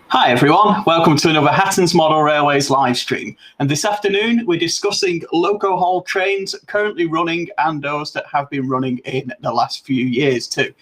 Hi everyone, welcome to another Hatton's Model Railways live stream. And this afternoon we're discussing Loco haul trains currently running and those that have been running in the last few years too.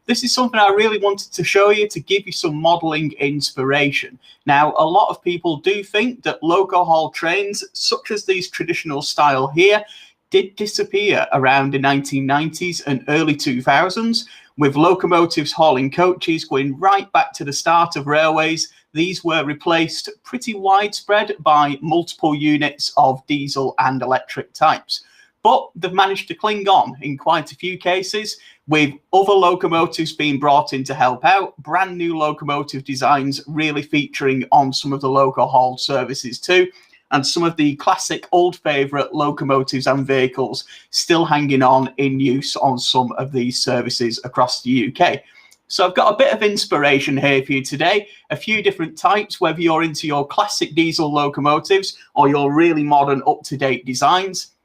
This is something I really wanted to show you to give you some modelling inspiration. Now, a lot of people do think that Loco haul trains, such as these traditional style here, did disappear around the 1990s and early 2000s, with locomotives hauling coaches going right back to the start of railways. These were replaced pretty widespread by multiple units of diesel and electric types. But they've managed to cling on in quite a few cases, with other locomotives being brought in to help out, brand new locomotive designs really featuring on some of the Loco hauled services too, and some of the classic old favourite locomotives and vehicles still hanging on in use on some of these services across the UK. So I've got a bit of inspiration here for you today, a few different types, whether you're into your classic diesel locomotives or your really modern up-to-date designs.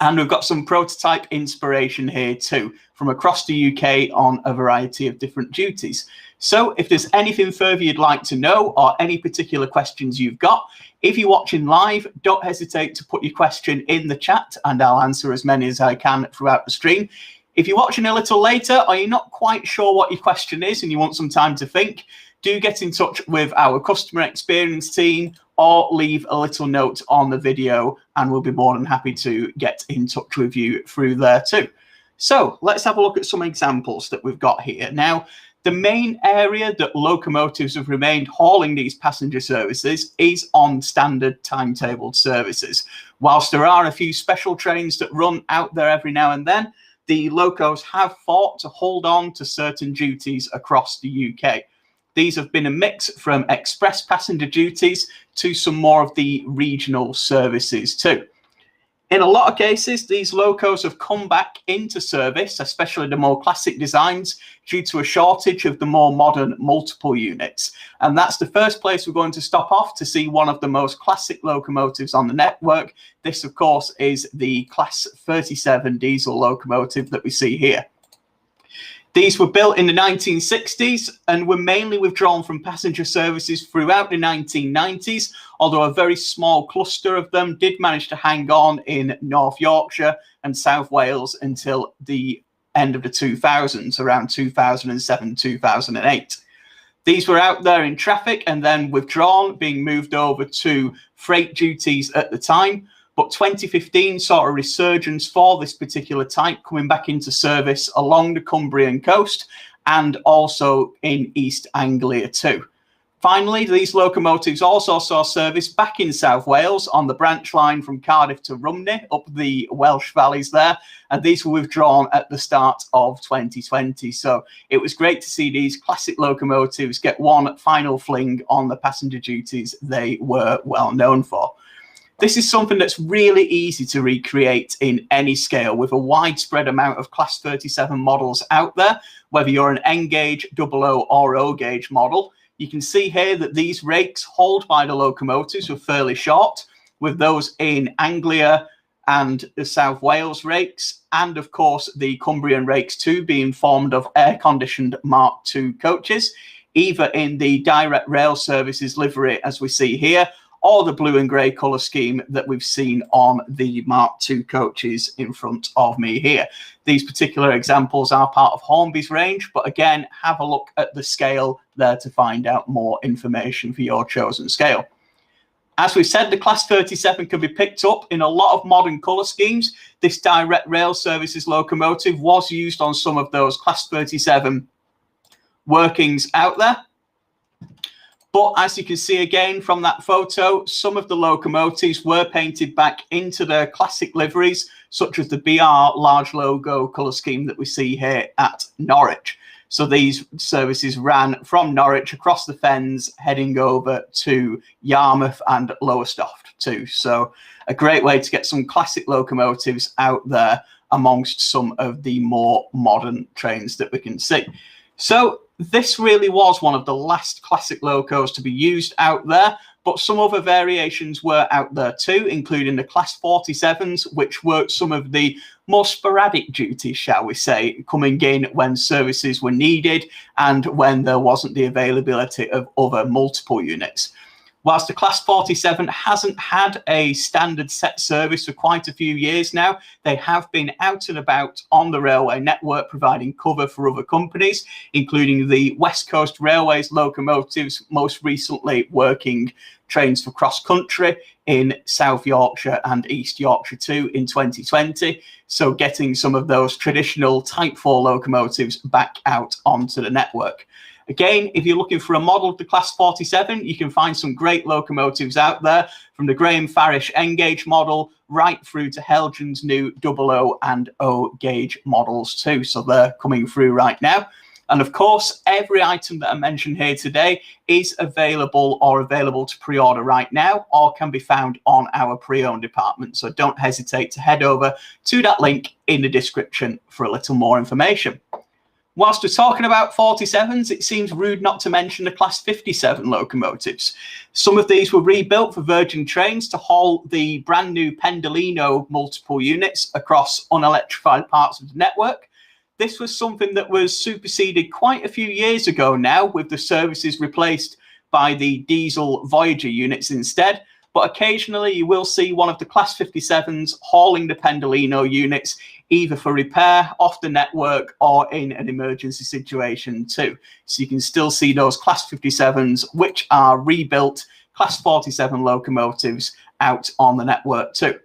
And we've got some prototype inspiration here too, from across the UK on a variety of different duties. So if there's anything further you'd like to know or any particular questions you've got, if you're watching live, don't hesitate to put your question in the chat and I'll answer as many as I can throughout the stream. If you're watching a little later or you're not quite sure what your question is and you want some time to think, do get in touch with our customer experience team or leave a little note on the video and we'll be more than happy to get in touch with you through there too. So let's have a look at some examples that we've got here. Now, the main area that locomotives have remained hauling these passenger services is on standard timetabled services. Whilst there are a few special trains that run out there every now and then, the locos have fought to hold on to certain duties across the UK. These have been a mix from express passenger duties to some more of the regional services too. In a lot of cases, these locos have come back into service, especially the more classic designs, due to a shortage of the more modern multiple units. And that's the first place we're going to stop off to see one of the most classic locomotives on the network. This, of course, is the Class 37 diesel locomotive that we see here. These were built in the 1960s and were mainly withdrawn from passenger services throughout the 1990s, although a very small cluster of them did manage to hang on in North Yorkshire and South Wales until the end of the 2000s, around 2007, 2008. These were out there in traffic and then withdrawn, being moved over to freight duties at the time. But 2015 saw a resurgence for this particular type coming back into service along the Cumbrian coast and also in East Anglia too. Finally, these locomotives also saw service back in South Wales on the branch line from Cardiff to Rumney up the Welsh valleys there, and these were withdrawn at the start of 2020. So it was great to see these classic locomotives get one final fling on the passenger duties they were well known for. This is something that's really easy to recreate in any scale with a widespread amount of Class 37 models out there, whether you're an N gauge, 00 or O gauge model. You can see here that these rakes hauled by the locomotives were fairly short, with those in Anglia and the South Wales rakes, and of course the Cumbrian rakes too, being formed of air-conditioned Mark II coaches, either in the direct rail services livery as we see here, or the blue and grey colour scheme that we've seen on the Mark II coaches in front of me here. These particular examples are part of Hornby's range, but again, have a look at the scale there to find out more information for your chosen scale. As we've said, the Class 37 can be picked up in a lot of modern colour schemes. This direct rail services locomotive was used on some of those Class 37 workings out there. But as you can see again from that photo, some of the locomotives were painted back into their classic liveries, such as the BR large logo colour scheme that we see here at Norwich. So these services ran from Norwich across the Fens, heading over to Yarmouth and Lowestoft too. So a great way to get some classic locomotives out there amongst some of the more modern trains that we can see. So this really was one of the last classic locos to be used out there, but some other variations were out there too, including the Class 47s, which worked some of the more sporadic duties, shall we say, coming in when services were needed and when there wasn't the availability of other multiple units. Whilst the Class 47 hasn't had a standard set service for quite a few years now, they have been out and about on the railway network providing cover for other companies, including the West Coast Railways locomotives, most recently working trains for cross country in South Yorkshire and East Yorkshire too in 2020. So getting some of those traditional Type 4 locomotives back out onto the network. Again, if you're looking for a model of the Class 47, you can find some great locomotives out there, from the Graham Farish N-gauge model right through to Helgen's new 00 and O gauge models too. So they're coming through right now. And of course, every item that I mentioned here today is available to pre-order right now, or can be found on our pre-owned department. So don't hesitate to head over to that link in the description for a little more information. Whilst we're talking about 47s, it seems rude not to mention the Class 57 locomotives. Some of these were rebuilt for Virgin Trains to haul the brand new Pendolino multiple units across unelectrified parts of the network. This was something that was superseded quite a few years ago now, with the services replaced by the diesel Voyager units instead. But occasionally you will see one of the Class 57s hauling the Pendolino units, either for repair off the network or in an emergency situation too. So you can still see those Class 57s, which are rebuilt Class 47 locomotives, out on the network too.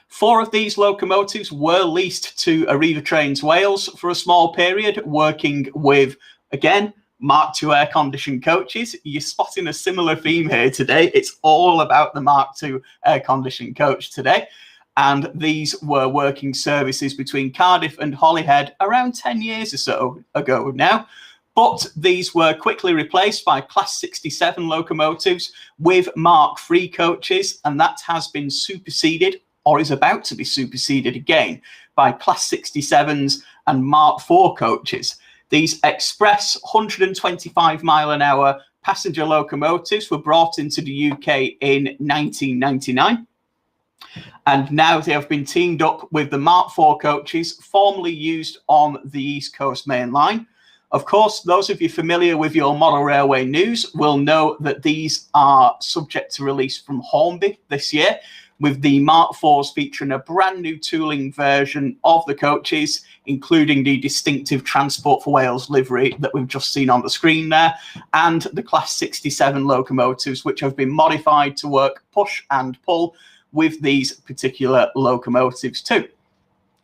4 of these locomotives were leased to Arriva Trains Wales for a small period, working with, again, Mark II air-conditioned coaches. You're spotting a similar theme here today. It's all about the Mark II air-conditioned coach today. And these were working services between Cardiff and Holyhead around 10 years or so ago now. But these were quickly replaced by Class 67 locomotives with Mark III coaches, and that has been superseded, or is about to be superseded again, by Class 67s and Mark IV coaches. These express 125-mile-an-hour passenger locomotives were brought into the UK in 1999. And now they have been teamed up with the Mark IV coaches formerly used on the East Coast Main Line. Of course, those of you familiar with your model railway news will know that these are subject to release from Hornby this year, with the Mark IVs featuring a brand new tooling version of the coaches, including the distinctive Transport for Wales livery that we've just seen on the screen there, and the Class 67 locomotives, which have been modified to work push and pull with these particular locomotives too.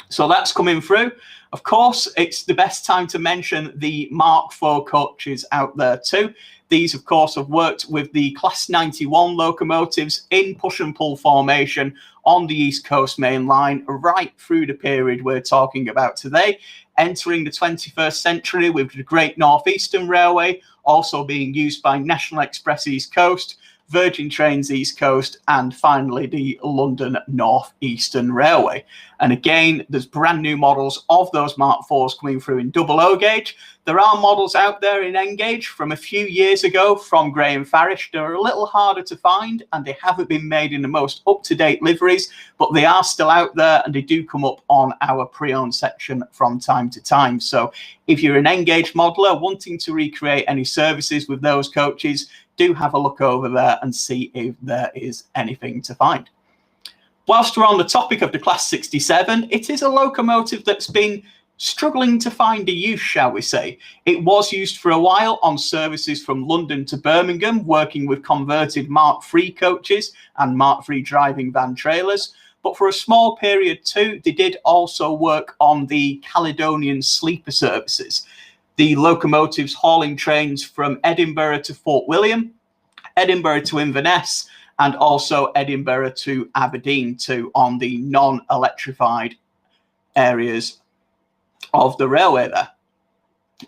So that's coming through. Of course, it's the best time to mention the Mark IV coaches out there too. These, of course, have worked with the Class 91 locomotives in push and pull formation on the East Coast Main Line right through the period we're talking about today, entering the 21st century with the Great North Eastern Railway also being used by National Express East Coast, Virgin Trains East Coast, and finally the London North Eastern Railway. And again, there's brand new models of those Mark IVs coming through in 00 gauge. There are models out there in N gauge from a few years ago from Graham Farish. They're a little harder to find and they haven't been made in the most up-to-date liveries, but they are still out there and they do come up on our pre-owned section from time to time. So if you're an N gauge modeler wanting to recreate any services with those coaches, do have a look over there and see if there is anything to find. Whilst we're on the topic of the Class 67, it is a locomotive that's been struggling to find a use, shall we say. It was used for a while on services from London to Birmingham, working with converted Mark III coaches and Mark III driving van trailers. But for a small period too, they did also work on the Caledonian sleeper services. The locomotives hauling trains from Edinburgh to Fort William, Edinburgh to Inverness, and also Edinburgh to Aberdeen too, on the non-electrified areas of the railway there.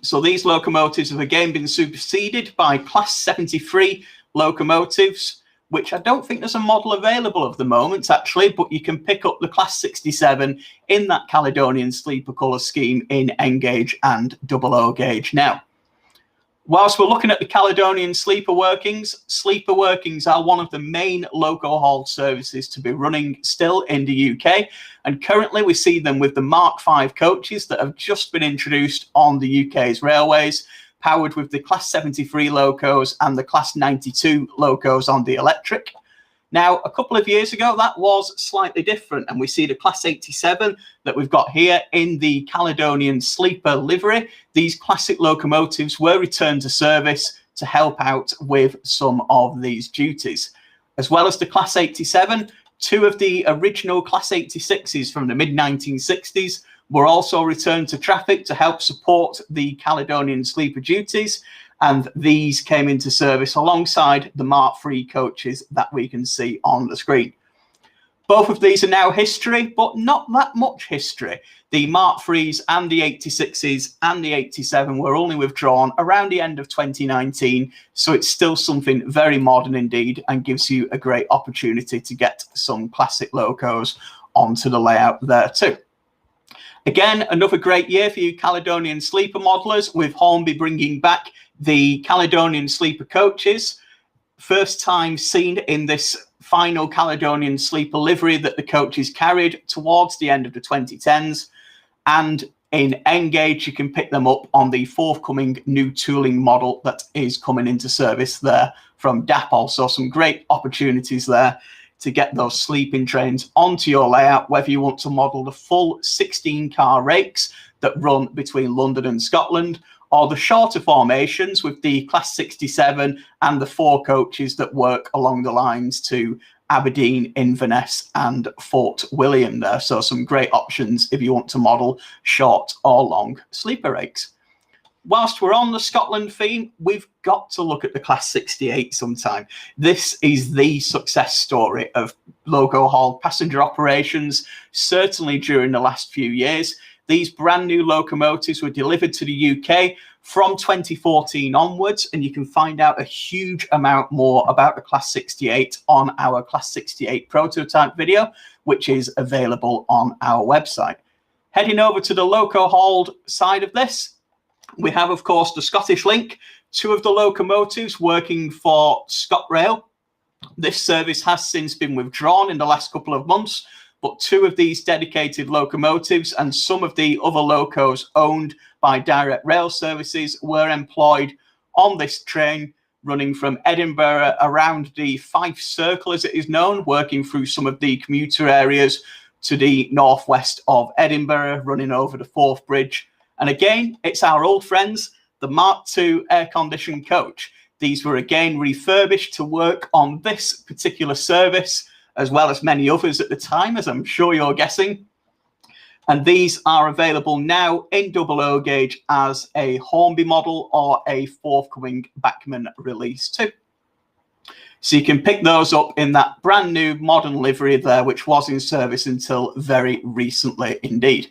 So these locomotives have again been superseded by Class 73 locomotives, which I don't think there's a model available at the moment actually, but you can pick up the Class 67 in that Caledonian sleeper colour scheme in N gauge and 00 gauge now. Whilst we're looking at the Caledonian sleeper workings are one of the main Loco hauled services to be running still in the UK. And currently we see them with the Mark V coaches that have just been introduced on the UK's railways, powered with the Class 73 locos and the Class 92 locos on the electric. Now, a couple of years ago, that was slightly different, and we see the Class 87 that we've got here in the Caledonian sleeper livery. These classic locomotives were returned to service to help out with some of these duties. As well as the Class 87, two of the original Class 86s from the mid-1960s were also returned to traffic to help support the Caledonian sleeper duties. And these came into service alongside the Mark III coaches that we can see on the screen. Both of these are now history, but not that much history. The Mark IIIs and the 86s and the 87 were only withdrawn around the end of 2019, so it's still something very modern indeed and gives you a great opportunity to get some classic locos onto the layout there too. Again, another great year for you Caledonian sleeper modelers, with Hornby bringing back the Caledonian sleeper coaches. First time seen in this final Caledonian sleeper livery that the coaches carried towards the end of the 2010s. And in Engage, you can pick them up on the forthcoming new tooling model that is coming into service there from DAPOL. So some great opportunities there to get those sleeping trains onto your layout, whether you want to model the full 16-car rakes that run between London and Scotland, or the shorter formations with the Class 67 and the 4 coaches that work along the lines to Aberdeen, Inverness and Fort William there. So some great options if you want to model short or long sleeper rakes. Whilst we're on the Scotland theme, we've got to look at the Class 68 sometime. This is the success story of Loco hauled passenger operations, certainly during the last few years. These brand new locomotives were delivered to the UK from 2014 onwards, and you can find out a huge amount more about the Class 68 on our Class 68 prototype video, which is available on our website. Heading over to the Loco hauled side of this, we have, of course, the Scottish Link, 2 of the locomotives working for ScotRail. This service has since been withdrawn in the last couple of months, but 2 of these dedicated locomotives and some of the other locos owned by direct rail services were employed on this train, running from Edinburgh around the Fife Circle, as it is known, working through some of the commuter areas to the northwest of Edinburgh, running over the Forth Bridge. And again, it's our old friends, the Mark II air-conditioned coach. These were again refurbished to work on this particular service, as well as many others at the time, as I'm sure you're guessing. And these are available now in double O gauge as a Hornby model or a forthcoming Bachmann release too. So you can pick those up in that brand new modern livery there, which was in service until very recently indeed.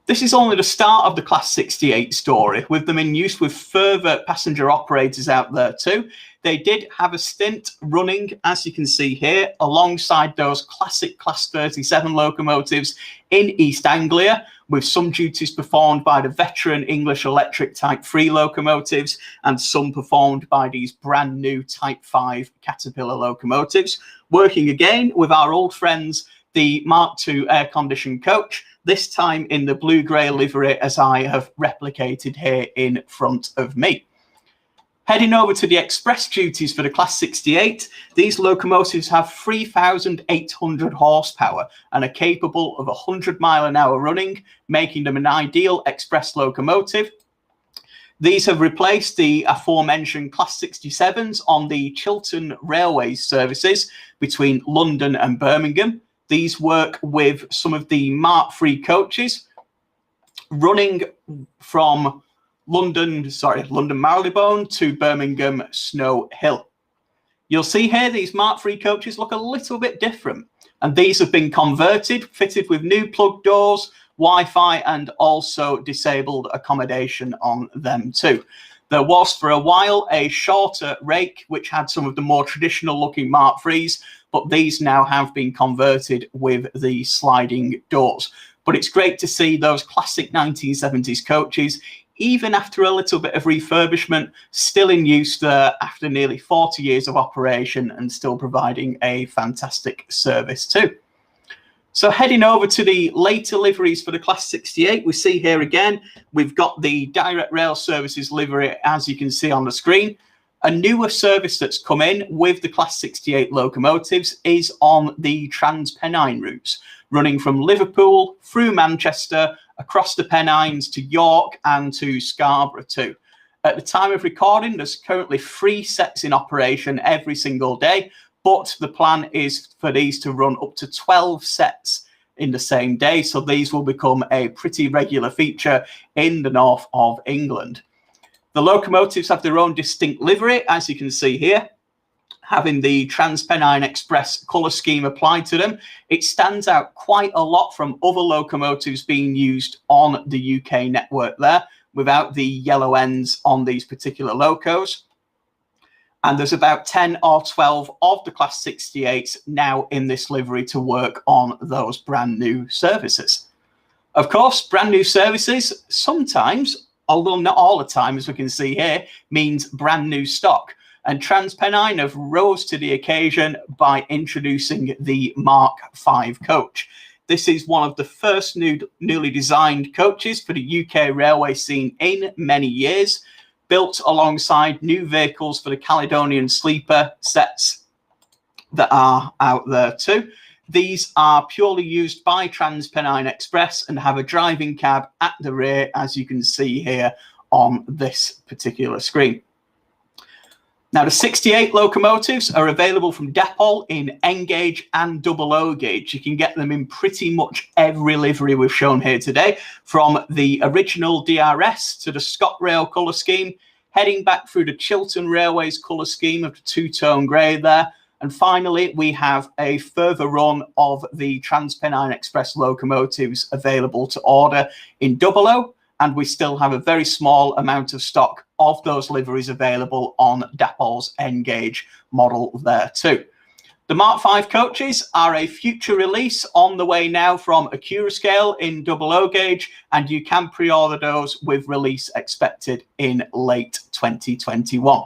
This is only the start of the Class 68 story, with them in use with further passenger operators out there too. They did have a stint running, as you can see here, alongside those classic Class 37 locomotives in East Anglia, with some duties performed by the veteran English Electric Type 3 locomotives and some performed by these brand new Type 5 Caterpillar locomotives, working again with our old friends, the Mark II air-conditioned coach, this time in the blue-grey livery as I have replicated here in front of me. Heading over to the express duties for the Class 68, these locomotives have 3,800 horsepower and are capable of 100-mile-an-hour running, making them an ideal express locomotive. These have replaced the aforementioned Class 67s on the Chiltern Railways services between London and Birmingham. These work with some of the Mark III coaches running from London Marylebone to Birmingham Snow Hill. You'll see here these Mark III coaches look a little bit different, and these have been converted, fitted with new plug doors, Wi-Fi, and also disabled accommodation on them too. There was for a while a shorter rake which had some of the more traditional looking Mark IIIs, but these now have been converted with the sliding doors. But it's great to see those classic 1970s coaches even after a little bit of refurbishment, still in use there after nearly 40 years of operation and still providing a fantastic service too. So heading over to the later liveries for the Class 68, we see here again, we've got the Direct Rail Services livery, as you can see on the screen. A newer service that's come in with the Class 68 locomotives is on the Transpennine routes, running from Liverpool through Manchester, across the Pennines to York and to Scarborough too. At the time of recording, there's currently 3 sets in operation every single day, but the plan is for these to run up to 12 sets in the same day. So these will become a pretty regular feature in the north of England. The locomotives have their own distinct livery, as you can see here, having the Transpennine Express colour scheme applied to them. It stands out quite a lot from other locomotives being used on the UK network there, without the yellow ends on these particular locos. And there's about 10 or 12 of the Class 68s now in this livery to work on those brand new services. Of course, brand new services sometimes, although not all the time, as we can see here, means brand new stock. And Transpennine have rose to the occasion by introducing the Mark V coach. This is one of the first newly designed coaches for the UK railway scene in many years, built alongside new vehicles for the Caledonian sleeper sets that are out there too. These are purely used by Transpennine Express and have a driving cab at the rear, as you can see here on this particular screen. Now, the 68 locomotives are available from Depot in N gauge and 00 gauge. You can get them in pretty much every livery we've shown here today, from the original DRS to the ScotRail colour scheme, heading back through the Chiltern Railways colour scheme of the 2-tone grey there. And finally, we have a further run of the Transpennine Express locomotives available to order in 00. And we still have a very small amount of stock of those liveries available on Depot's N gauge model there too. The Mark V coaches are a future release on the way now from Accurascale in 00 gauge, and you can pre-order those with release expected in late 2021.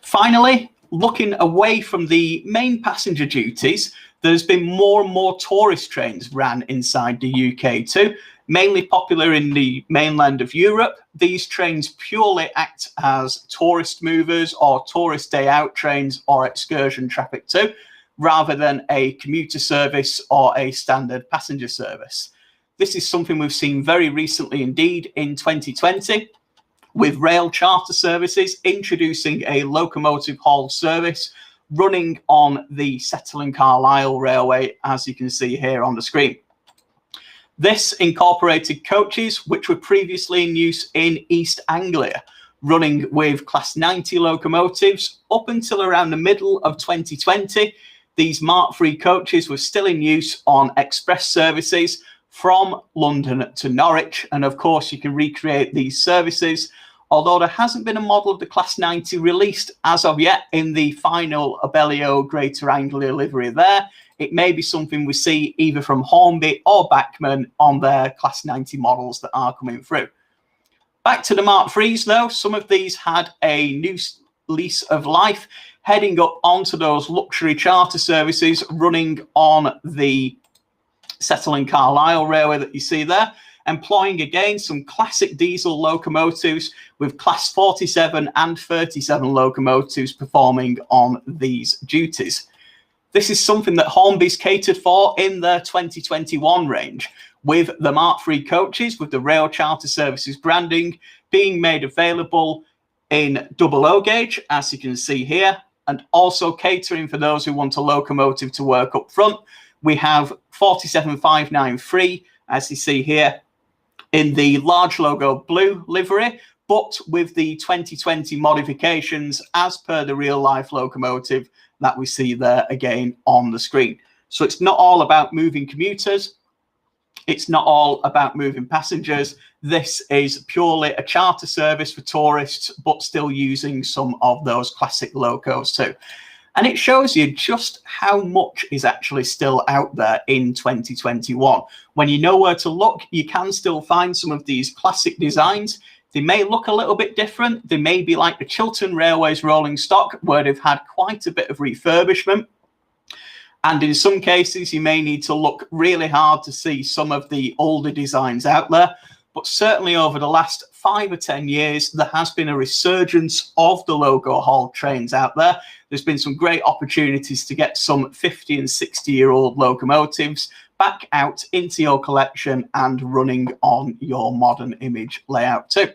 Finally, looking away from the main passenger duties, there's been more and more tourist trains ran inside the UK too. Mainly popular in the mainland of Europe, these trains purely act as tourist movers or tourist day out trains or excursion traffic too, rather than a commuter service or a standard passenger service. This is something we've seen very recently indeed in 2020, with rail charter services introducing a locomotive haul service running on the Settle and Carlisle Railway, as you can see here on the screen. This incorporated coaches which were previously in use in East Anglia, running with Class 90 locomotives up until around the middle of 2020. These Mark III coaches were still in use on express services from London to Norwich. And of course, you can recreate these services, although there hasn't been a model of the Class 90 released as of yet in the final Abellio Greater Anglia livery there. It may be something we see either from Hornby or Bachmann on their Class 90 models that are coming through. Back to the Mark IIIs though, some of these had a new lease of life, heading up onto those luxury charter services running on the Settle and Carlisle Railway that you see there, employing again some classic diesel locomotives with Class 47 and 37 locomotives performing on these duties. This is something that Hornby's catered for in their 2021 range, with the Mark III coaches with the rail charter services branding being made available in 00 gauge, as you can see here, and also catering for those who want a locomotive to work up front. We have 47593, as you see here, in the large logo blue livery, but with the 2020 modifications as per the real life locomotive that we see there again on the screen. So it's not all about moving commuters. It's not all about moving passengers. This is purely a charter service for tourists, but still using some of those classic locos too. And it shows you just how much is actually still out there in 2021. When you know where to look, you can still find some of these classic designs. They may look a little bit different. They may be like the Chiltern Railways rolling stock, where they've had quite a bit of refurbishment. And in some cases, you may need to look really hard to see some of the older designs out there. But certainly over the last 5 or 10 years, there has been a resurgence of the Loco hauled trains out there. There's been some great opportunities to get some 50 and 60-year-old locomotives back out into your collection and running on your modern image layout too.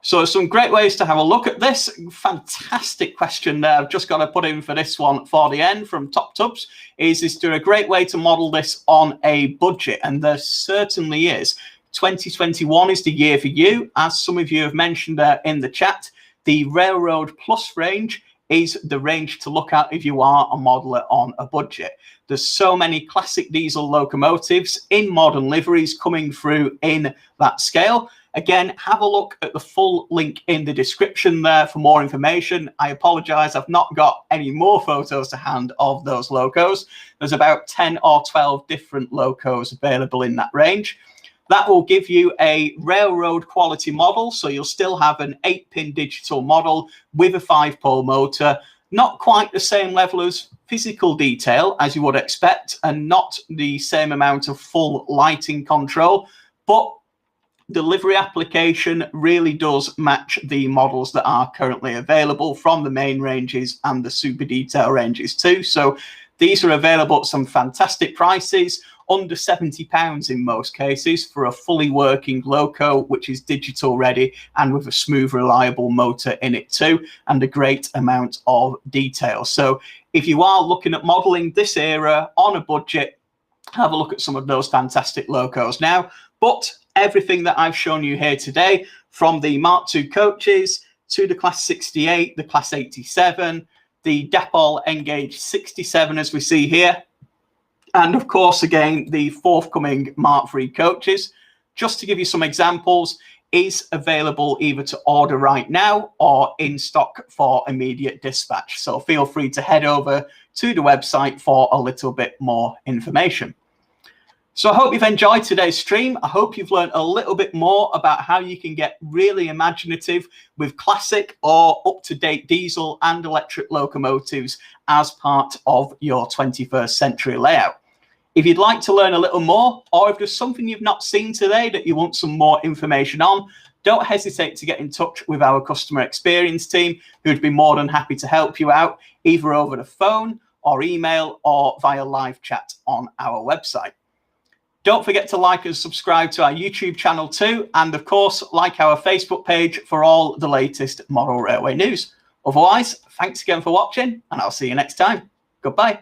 So some great ways to have a look at this. Fantastic question there. I've just got to put in for this one for the end from Top Tubs. Is there a great way to model this on a budget? And there certainly is. 2021 is the year for you. As some of you have mentioned in the chat, the Railroad Plus range is the range to look at if you are a modeler on a budget. There's so many classic diesel locomotives in modern liveries coming through in that scale. Again, have a look at the full link in the description there for more information. I apologize, I've not got any more photos to hand of those locos. There's about 10 or 12 different locos available in that range. That will give you a railroad quality model, so you'll still have an 8-pin digital model with a 5-pole motor. Not quite the same level of physical detail as you would expect, and not the same amount of full lighting control, but delivery application really does match the models that are currently available from the main ranges and the super detail ranges too. So these are available at some fantastic prices, under £70 in most cases for a fully working Loco, which is digital ready and with a smooth, reliable motor in it too, and a great amount of detail. So if you are looking at modeling this era on a budget, have a look at some of those fantastic Locos now. But everything that I've shown you here today, from the Mark II coaches to the Class 68, the Class 87, the Depol Engage 67 as we see here, and of course again the forthcoming Mark III coaches, just to give you some examples, is available either to order right now or in stock for immediate dispatch. So feel free to head over to the website for a little bit more information. So I hope you've enjoyed today's stream. I hope you've learned a little bit more about how you can get really imaginative with classic or up-to-date diesel and electric locomotives as part of your 21st century layout. If you'd like to learn a little more, or if there's something you've not seen today that you want some more information on, don't hesitate to get in touch with our customer experience team, who'd be more than happy to help you out, either over the phone or email or via live chat on our website. Don't forget to like and subscribe to our YouTube channel too, and of course, like our Facebook page for all the latest model railway news. Otherwise, thanks again for watching, and I'll see you next time. Goodbye.